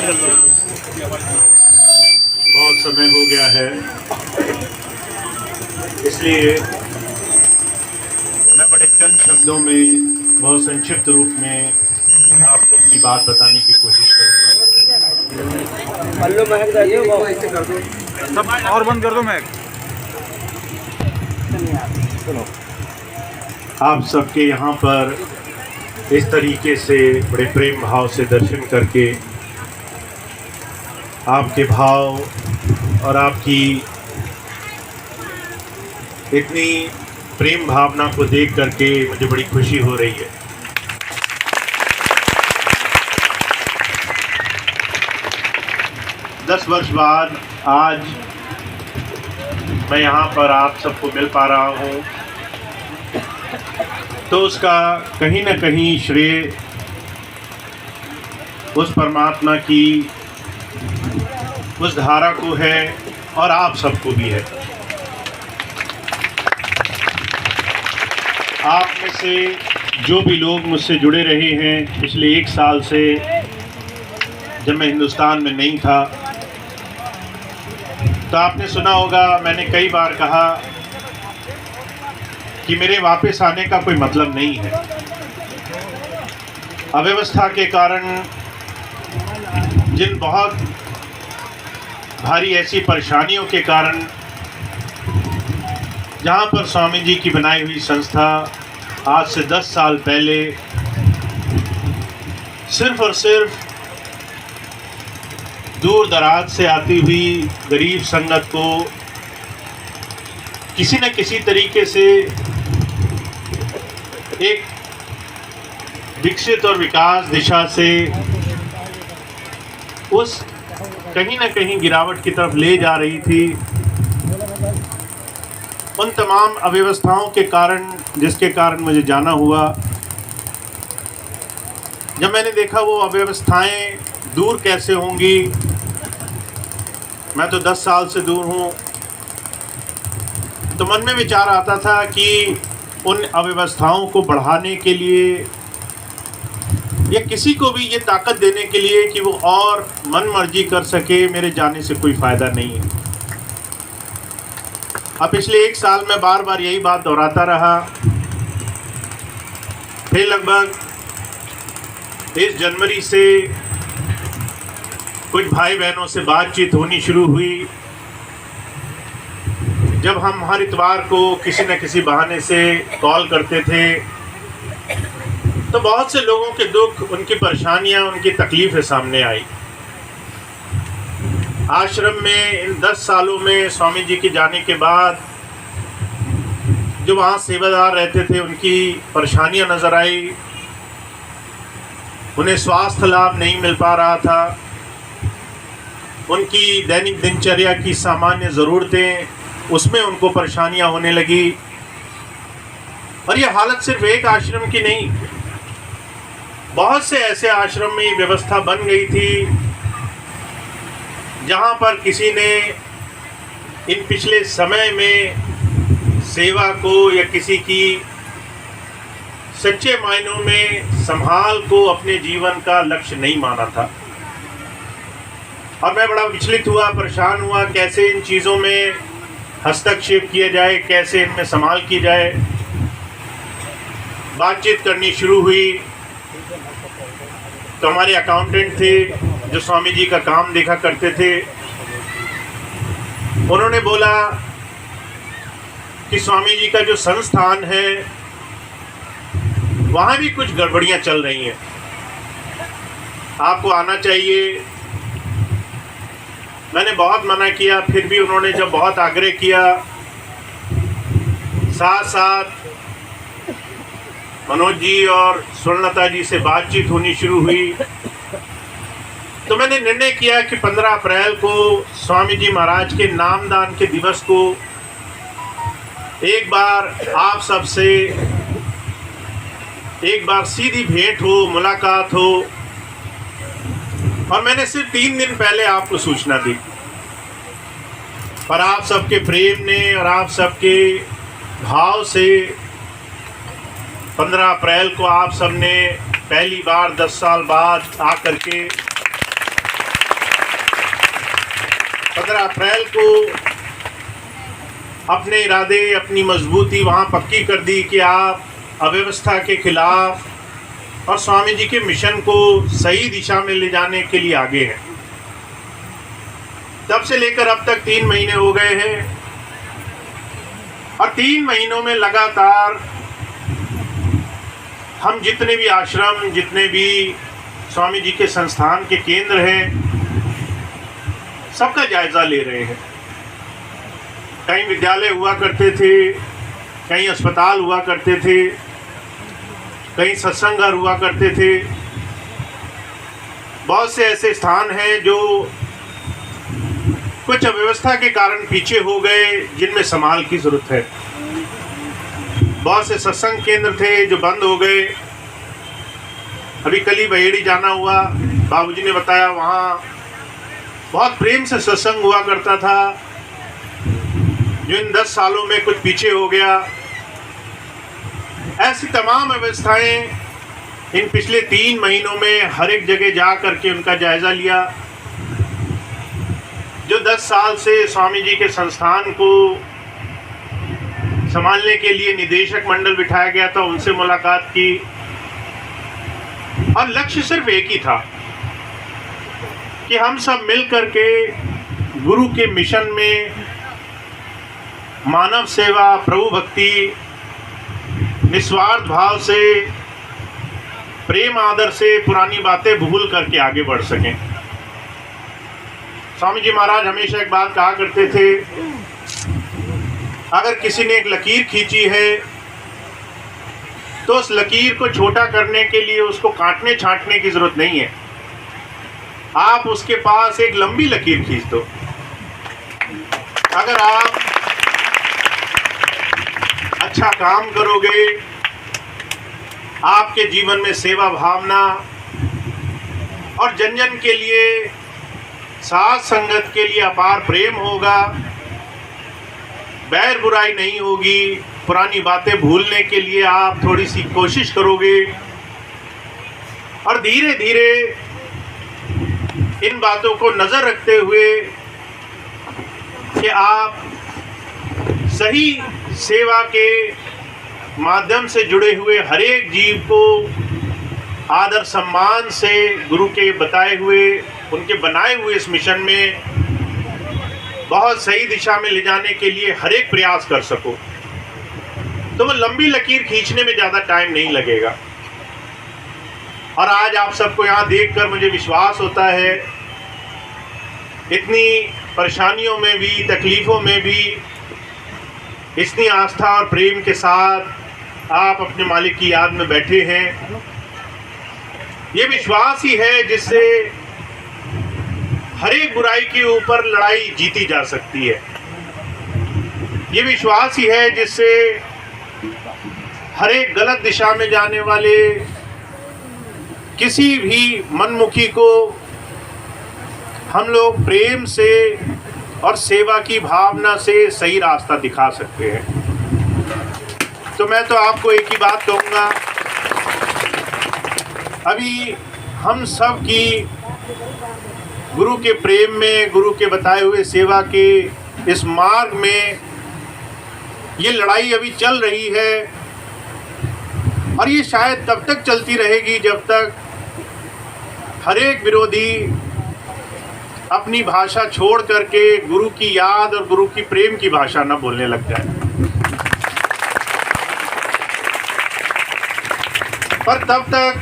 बहुत समय हो गया है, इसलिए मैं बड़े चंद शब्दों में बहुत संक्षिप्त रूप में आपको अपनी बात बताने की कोशिश करूँगा। और बंद कर दो मैक। आप सबके यहाँ पर इस तरीके से बड़े प्रेम भाव से दर्शन करके आपके भाव और आपकी इतनी प्रेम भावना को देख करके मुझे बड़ी खुशी हो रही है। दस वर्ष बाद आज मैं यहाँ पर आप सबको मिल पा रहा हूँ, तो उसका कहीं ना कहीं श्रेय उस परमात्मा की उस धारा को है और आप सबको भी है। आप में से जो भी लोग मुझसे जुड़े रहे हैं पिछले 1 साल से, जब मैं हिंदुस्तान में नहीं था, तो आपने सुना होगा मैंने कई बार कहा कि मेरे वापस आने का कोई मतलब नहीं है। अव्यवस्था के कारण जिन बहुत भारी ऐसी परेशानियों के कारण जहाँ पर स्वामी जी की बनाई हुई संस्था आज से 10 साल पहले सिर्फ और सिर्फ दूर दराज से आती हुई गरीब संगत को किसी न किसी तरीके से एक विकसित और विकास दिशा से उस कहीं न कहीं गिरावट की तरफ ले जा रही थी, उन तमाम अव्यवस्थाओं के कारण जिसके कारण मुझे जाना हुआ। जब मैंने देखा वो अव्यवस्थाएं दूर कैसे होंगी, मैं तो 10 साल से दूर हूँ, तो मन में विचार आता था कि उन अव्यवस्थाओं को बढ़ाने के लिए या किसी को भी ये ताकत देने के लिए कि वो और मन मर्जी कर सके, मेरे जाने से कोई फ़ायदा नहीं है। अब पिछले 1 साल में बार बार यही बात दोहराता रहा। फिर लगभग 23 जनवरी से कुछ भाई बहनों से बातचीत होनी शुरू हुई। जब हम हर इतवार को किसी न किसी बहाने से कॉल करते थे, तो बहुत से लोगों के दुख, उनकी परेशानियां, उनकी तकलीफ़ें सामने आई। आश्रम में इन 10 सालों में स्वामी जी के जाने के बाद जो वहाँ सेवादार रहते थे, उनकी परेशानियां नज़र आई। उन्हें स्वास्थ्य लाभ नहीं मिल पा रहा था, उनकी दैनिक दिनचर्या की सामान्य ज़रूरतें, उसमें उनको परेशानियां होने लगी। और ये हालत सिर्फ एक आश्रम की नहीं, बहुत से ऐसे आश्रम में ये व्यवस्था बन गई थी जहाँ पर किसी ने इन पिछले समय में सेवा को या किसी की सच्चे मायनों में संभाल को अपने जीवन का लक्ष्य नहीं माना था। और मैं बड़ा विचलित हुआ, परेशान हुआ, कैसे इन चीज़ों में हस्तक्षेप किया जाए, कैसे इनमें संभाल की जाए। बातचीत करनी शुरू हुई तो हमारे अकाउंटेंट थे जो स्वामी जी का काम देखा करते थे, उन्होंने बोला कि स्वामी जी का जो संस्थान है वहाँ भी कुछ गड़बड़ियाँ चल रही हैं, आपको आना चाहिए। मैंने बहुत मना किया, फिर भी उन्होंने जब बहुत आग्रह किया, साथ साथ मनोज जी और स्वर्णलता जी से बातचीत होनी शुरू हुई, तो मैंने निर्णय किया कि 15 अप्रैल को स्वामी जी महाराज के नामदान के दिवस को एक बार आप सबसे एक बार सीधी भेंट हो, मुलाकात हो। और मैंने सिर्फ 3 दिन पहले आपको सूचना दी, पर आप सबके प्रेम ने और आप सबके भाव से 15 अप्रैल को आप सबने पहली बार 10 साल बाद आकर के 15 अप्रैल को अपने इरादे, अपनी मजबूती वहाँ पक्की कर दी कि आप अव्यवस्था के खिलाफ और स्वामी जी के मिशन को सही दिशा में ले जाने के लिए आगे हैं। तब से लेकर अब तक 3 महीने हो गए हैं और 3 महीनों में लगातार हम जितने भी आश्रम, जितने भी स्वामी जी के संस्थान के केंद्र हैं, सबका जायजा ले रहे हैं। कहीं विद्यालय हुआ करते थे, कहीं अस्पताल हुआ करते थे, कहीं सत्संग घर हुआ करते थे। बहुत से ऐसे स्थान हैं जो कुछ अव्यवस्था के कारण पीछे हो गए, जिनमें संभाल की जरूरत है। बहुत से सत्संग केंद्र थे जो बंद हो गए। अभी कल ही बहेड़ी जाना हुआ, बाबूजी ने बताया वहाँ बहुत प्रेम से सत्संग हुआ करता था, जो इन 10 सालों में कुछ पीछे हो गया। ऐसी तमाम व्यवस्थाएं इन पिछले 3 महीनों में हर एक जगह जा करके उनका जायजा लिया। जो 10 साल से स्वामी जी के संस्थान को संभालने के लिए निदेशक मंडल बिठाया गया था, उनसे मुलाकात की और लक्ष्य सिर्फ एक ही था कि हम सब मिल करके गुरु के मिशन में मानव सेवा, प्रभु भक्ति, निस्वार्थ भाव से, प्रेम आदर से पुरानी बातें भूल करके आगे बढ़ सकें। स्वामी जी महाराज हमेशा एक बात कहा करते थे, अगर किसी ने एक लकीर खींची है तो उस लकीर को छोटा करने के लिए उसको काटने छांटने की जरूरत नहीं है। आप उसके पास एक लंबी लकीर खींच दो। अगर आप अच्छा काम करोगे, आपके जीवन में सेवा भावना और जन जन के लिए, साथ संगत के लिए अपार प्रेम होगा, बैर बुराई नहीं होगी, पुरानी बातें भूलने के लिए आप थोड़ी सी कोशिश करोगे और धीरे धीरे इन बातों को नज़र रखते हुए कि आप सही सेवा के माध्यम से जुड़े हुए हर एक जीव को आदर सम्मान से गुरु के बताए हुए, उनके बनाए हुए इस मिशन में बहुत सही दिशा में ले जाने के लिए हर एक प्रयास कर सको, तो वो लंबी लकीर खींचने में ज़्यादा टाइम नहीं लगेगा। और आज आप सबको यहाँ देखकर मुझे विश्वास होता है, इतनी परेशानियों में भी, तकलीफ़ों में भी इतनी आस्था और प्रेम के साथ आप अपने मालिक की याद में बैठे हैं। ये विश्वास ही है जिससे हर एक बुराई के ऊपर लड़ाई जीती जा सकती है। ये विश्वास ही है जिससे हर एक गलत दिशा में जाने वाले किसी भी मनमुखी को हम लोग प्रेम से और सेवा की भावना से सही रास्ता दिखा सकते हैं। तो मैं तो आपको एक ही बात कहूँगा, अभी हम सब की गुरु के प्रेम में, गुरु के बताए हुए सेवा के इस मार्ग में ये लड़ाई अभी चल रही है और ये शायद तब तक चलती रहेगी जब तक हर एक विरोधी अपनी भाषा छोड़ करके गुरु की याद और गुरु की प्रेम की भाषा न बोलने लग जाए। पर तब तक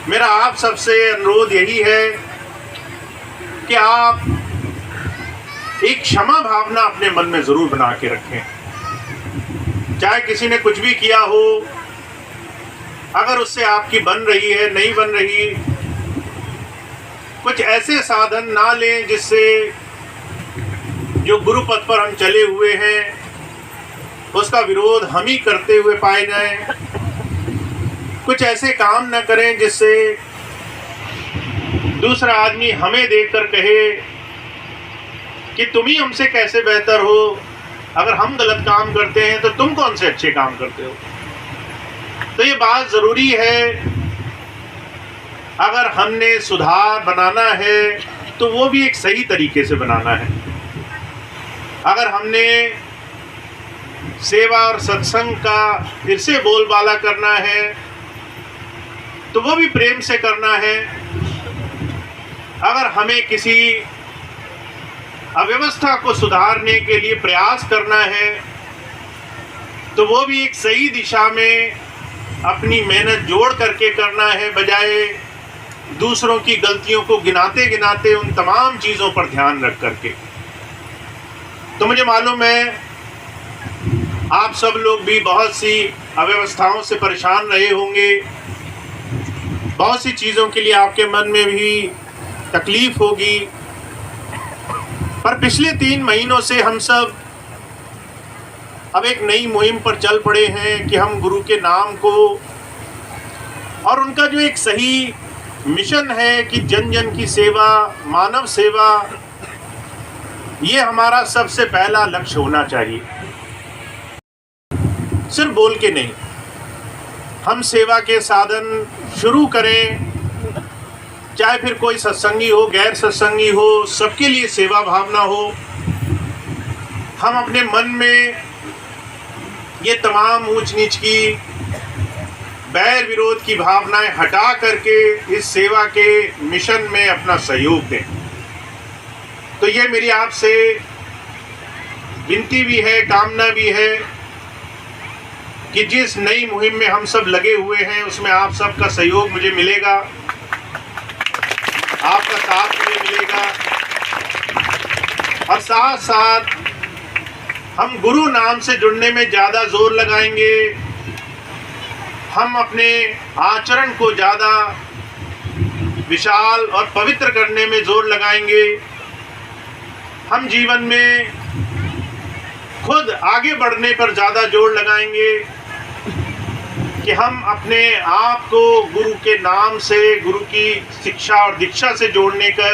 मेरा आप सबसे अनुरोध यही है कि आप एक क्षमा भावना अपने मन में ज़रूर बना के रखें। चाहे किसी ने कुछ भी किया हो, अगर उससे आपकी बन रही है, नहीं बन रही, कुछ ऐसे साधन ना लें जिससे जो गुरु पथ पर हम चले हुए हैं उसका विरोध हम ही करते हुए पाए जाएं। कुछ ऐसे काम न करें जिससे दूसरा आदमी हमें देखकर कहे कि तुम ही हमसे कैसे बेहतर हो, अगर हम गलत काम करते हैं तो तुम कौन से अच्छे काम करते हो। तो ये बात ज़रूरी है, अगर हमने सुधार बनाना है तो वो भी एक सही तरीके से बनाना है। अगर हमने सेवा और सत्संग का फिर से बोलबाला करना है तो वो भी प्रेम से करना है। अगर हमें किसी अव्यवस्था को सुधारने के लिए प्रयास करना है तो वो भी एक सही दिशा में अपनी मेहनत जोड़ करके करना है, बजाय दूसरों की गलतियों को गिनाते गिनाते उन तमाम चीज़ों पर ध्यान रख करके। तो मुझे मालूम है आप सब लोग भी बहुत सी अव्यवस्थाओं से परेशान रहे होंगे, बहुत सी चीज़ों के लिए आपके मन में भी तकलीफ होगी। पर पिछले 3 महीनों से हम सब अब एक नई मुहिम पर चल पड़े हैं कि हम गुरु के नाम को और उनका जो एक सही मिशन है कि जन जन की सेवा, मानव सेवा, ये हमारा सबसे पहला लक्ष्य होना चाहिए। सिर्फ बोल के नहीं, हम सेवा के साधन शुरू करें, चाहे फिर कोई सत्संगी हो, गैर सत्संगी हो, सबके लिए सेवा भावना हो। हम अपने मन में ये तमाम ऊंच नीच की, बैर विरोध की भावनाएं हटा करके इस सेवा के मिशन में अपना सहयोग दें। तो ये मेरी आपसे विनती भी है, कामना भी है कि जिस नई मुहिम में हम सब लगे हुए हैं उसमें आप सबका सहयोग मुझे मिलेगा, आपका साथ मुझे मिलेगा। और साथ साथ हम गुरु नाम से जुड़ने में ज़्यादा जोर लगाएंगे, हम अपने आचरण को ज़्यादा विशाल और पवित्र करने में जोर लगाएंगे। हम जीवन में खुद आगे बढ़ने पर ज़्यादा जोर लगाएंगे कि हम अपने आप को गुरु के नाम से, गुरु की शिक्षा और दीक्षा से जोड़ने का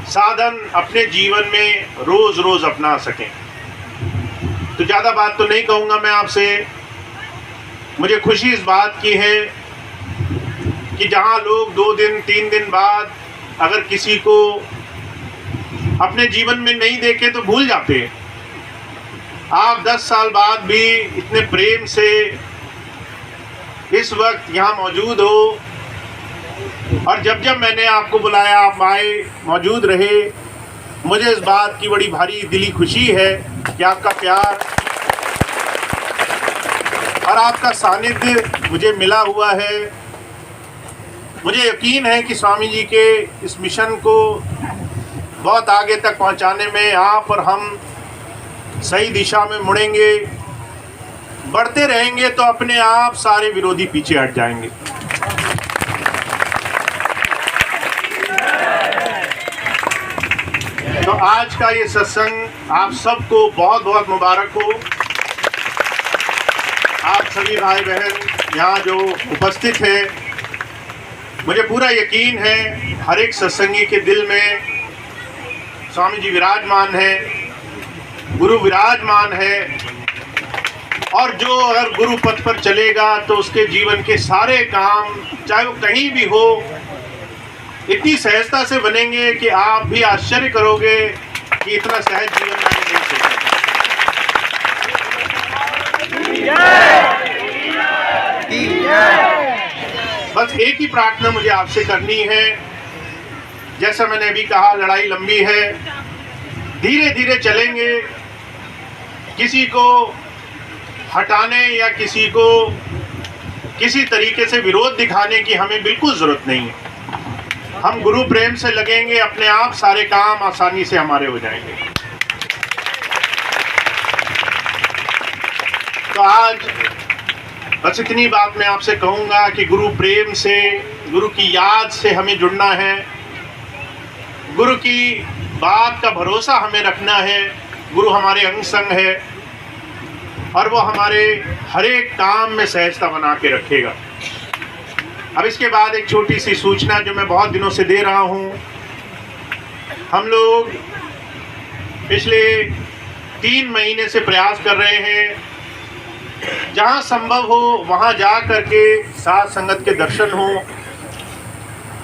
साधन अपने जीवन में रोज़ रोज़ अपना सकें। तो ज़्यादा बात तो नहीं कहूँगा मैं आपसे। मुझे खुशी इस बात की है कि जहाँ लोग 2 दिन 3 दिन बाद अगर किसी को अपने जीवन में नहीं देखे तो भूल जाते हैं, आप 10 साल बाद भी इतने प्रेम से इस वक्त यहाँ मौजूद हो। और जब जब मैंने आपको बुलाया आप आए, मौजूद रहे। मुझे इस बात की बड़ी भारी दिली खुशी है कि आपका प्यार और आपका सानिध्य मुझे मिला हुआ है। मुझे यकीन है कि स्वामी जी के इस मिशन को बहुत आगे तक पहुंचाने में आप और हम सही दिशा में मुड़ेंगे, बढ़ते रहेंगे तो अपने आप सारे विरोधी पीछे हट जाएंगे। तो आज का ये सत्संग आप सबको बहुत बहुत मुबारक हो। आप सभी भाई बहन यहाँ जो उपस्थित हैं, मुझे पूरा यकीन है हर एक सत्संगी के दिल में स्वामी जी विराजमान है, गुरु विराजमान है। और जो अगर गुरु पथ पर चलेगा तो उसके जीवन के सारे काम, चाहे वो कहीं भी हो, इतनी सहजता से बनेंगे कि आप भी आश्चर्य करोगे कि इतना सहज जीवन मैंने नहीं सोचा। बस एक ही प्रार्थना मुझे आपसे करनी है। जैसा मैंने अभी कहा, लड़ाई लंबी है, धीरे धीरे चलेंगे। किसी को हटाने या किसी को किसी तरीके से विरोध दिखाने की हमें बिल्कुल ज़रूरत नहीं है। हम गुरु प्रेम से लगेंगे, अपने आप सारे काम आसानी से हमारे हो जाएंगे। तो आज बस इतनी बात मैं आपसे कहूँगा कि गुरु प्रेम से, गुरु की याद से हमें जुड़ना है, गुरु की बात का भरोसा हमें रखना है। गुरु हमारे अंग संग है और वो हमारे हर एक काम में सहजता बना के रखेगा। अब इसके बाद एक छोटी सी सूचना जो मैं बहुत दिनों से दे रहा हूँ। हम लोग पिछले 3 महीने से प्रयास कर रहे हैं, जहाँ संभव हो वहाँ जा करके साथ संगत के दर्शन हो,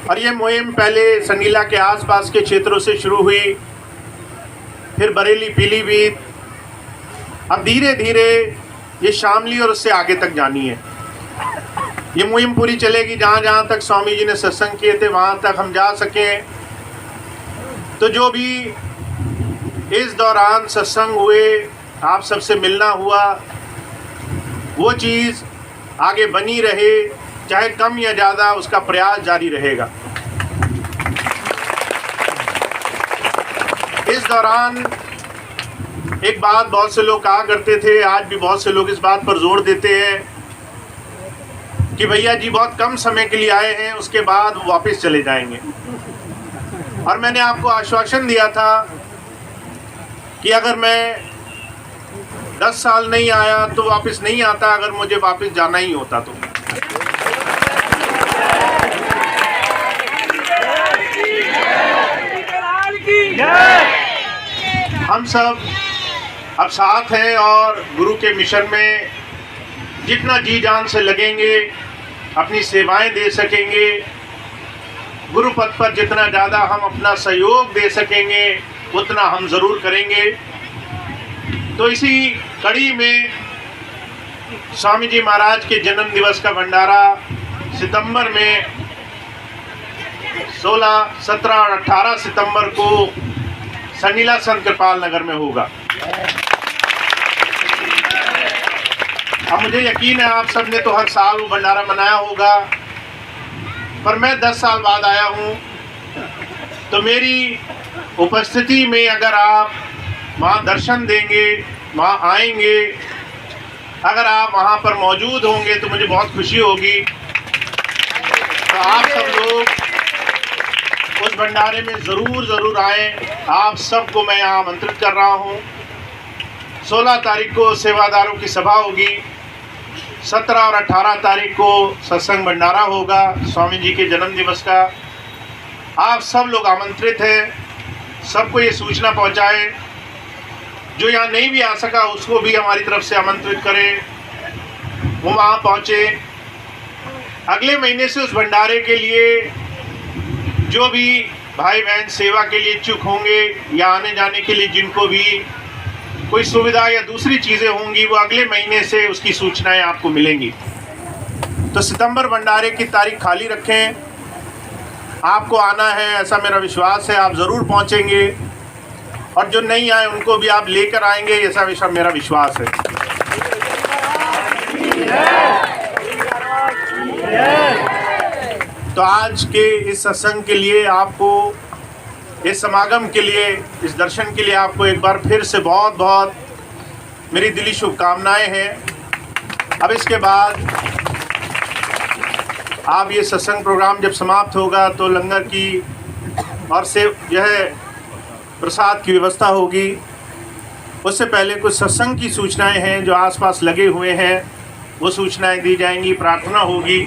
और ये मुहिम पहले संडीला के आसपास के क्षेत्रों से शुरू हुई, फिर बरेली, पीलीभीत, अब धीरे धीरे ये शामली और उससे आगे तक जानी है। ये मुहिम पूरी चलेगी, जहाँ जहाँ तक स्वामी जी ने सत्संग किए थे वहाँ तक हम जा सकें। तो जो भी इस दौरान सत्संग हुए, आप सबसे मिलना हुआ, वो चीज़ आगे बनी रहे, चाहे कम या ज़्यादा, उसका प्रयास जारी रहेगा। इस दौरान एक बात बहुत से लोग कहा करते थे, आज भी बहुत से लोग इस बात पर जोर देते हैं कि भैया जी बहुत कम समय के लिए आए हैं, उसके बाद वो वापस चले जाएंगे। और मैंने आपको आश्वासन दिया था कि अगर मैं 10 साल नहीं आया तो वापस नहीं आता, अगर मुझे वापस जाना ही होता तो। हम सब अब साथ हैं और गुरु के मिशन में जितना जी जान से लगेंगे, अपनी सेवाएं दे सकेंगे, गुरु पद पर जितना ज़्यादा हम अपना सहयोग दे सकेंगे उतना हम ज़रूर करेंगे। तो इसी कड़ी में स्वामी जी महाराज के जन्म दिवस का भंडारा सितंबर में 16, 17 और 18 सितंबर को संडीला संत कृपाल नगर में होगा। अब मुझे यकीन है आप सब ने तो हर साल वो भंडारा मनाया होगा, पर मैं 10 साल बाद आया हूँ, तो मेरी उपस्थिति में अगर आप वहाँ दर्शन देंगे, वहाँ आएंगे, अगर आप वहाँ पर मौजूद होंगे तो मुझे बहुत खुशी होगी। तो आप सब लोग उस भंडारे में ज़रूर आएँ। आप सबको मैं यहाँ आमंत्रित कर रहा हूँ। 16 तारीख को सेवादारों की सभा होगी, 17 और 18 तारीख को सत्संग भंडारा होगा स्वामी जी के जन्म दिवस का। आप सब लोग आमंत्रित हैं, सबको ये सूचना पहुंचाएं। जो यहाँ नहीं भी आ सका उसको भी हमारी तरफ से आमंत्रित करें, वो वहाँ पहुँचे। अगले महीने से उस भंडारे के लिए जो भी भाई बहन सेवा के लिए इच्छुक होंगे या आने जाने के लिए जिनको भी कोई सुविधा या दूसरी चीज़ें होंगी, वो अगले महीने से उसकी सूचनाएं आपको मिलेंगी। तो सितंबर भंडारे की तारीख खाली रखें, आपको आना है ऐसा मेरा विश्वास है। आप ज़रूर पहुंचेंगे और जो नहीं आए उनको भी आप लेकर आएंगे ऐसा मेरा विश्वास है। तो आज के इस सत्संग के लिए, आपको इस समागम के लिए, इस दर्शन के लिए आपको एक बार फिर से बहुत बहुत मेरी दिली शुभकामनाएं हैं। अब इसके बाद आप ये सत्संग प्रोग्राम जब समाप्त होगा तो लंगर की और से यह प्रसाद की व्यवस्था होगी। उससे पहले कुछ सत्संग की सूचनाएं हैं जो आसपास लगे हुए हैं, वो सूचनाएं दी जाएंगी, प्रार्थना होगी।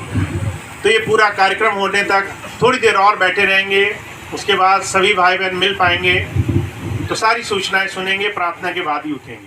तो ये पूरा कार्यक्रम होने तक थोड़ी देर और बैठे रहेंगे, उसके बाद सभी भाई बहन मिल पाएंगे, तो सारी सूचनाएं सुनेंगे, प्रार्थना के बाद ही उठेंगे।